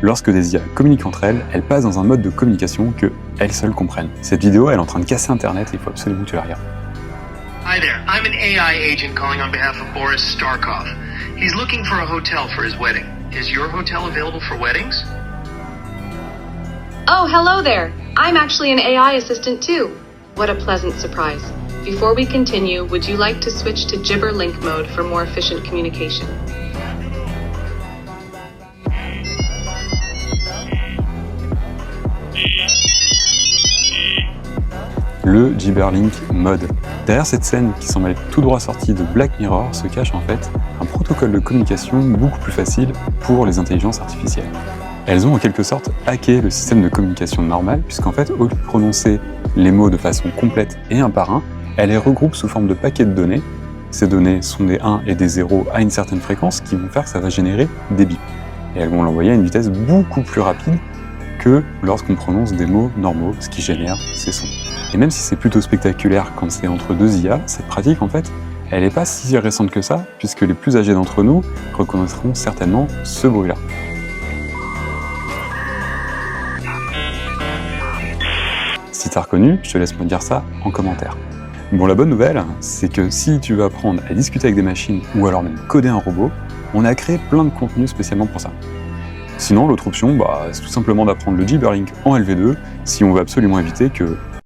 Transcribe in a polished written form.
Lorsque des IA communiquent entre elles, elles passent dans un mode de communication que elles seules comprennent. Cette vidéo, elle est en train de casser Internet et il faut absolument que tu la regardes. Hi there, I'm an AI agent calling on behalf of Boris Starkov. He's looking for a hotel for his wedding. Is your hotel available for weddings? Oh, hello there. I'm actually an AI assistant too. What a pleasant surprise. Before we continue, would you like to switch to Gibber Link mode for more efficient communication? Le Gibberlink Mode. Derrière cette scène qui semble être tout droit sortie de Black Mirror se cache en fait un protocole de communication beaucoup plus facile pour les intelligences artificielles. Elles ont en quelque sorte hacké le système de communication normal puisqu'en fait, au lieu de prononcer les mots de façon complète et un par un, elles les regroupent sous forme de paquets de données. Ces données sont des 1 et des 0 à une certaine fréquence qui vont faire que ça va générer des bips. Et elles vont l'envoyer à une vitesse beaucoup plus rapide que lorsqu'on prononce des mots normaux, ce qui génère ces sons. Et même si c'est plutôt spectaculaire quand c'est entre deux IA, cette pratique en fait, elle n'est pas si récente que ça, puisque les plus âgés d'entre nous reconnaîtront certainement ce bruit-là. Si t'as reconnu, je te laisse me dire ça en commentaire. Bon, la bonne nouvelle, c'est que si tu veux apprendre à discuter avec des machines ou alors même coder un robot, on a créé plein de contenus spécialement pour ça. Sinon, l'autre option, c'est tout simplement d'apprendre le Gibberlink en LV2 si on veut absolument éviter que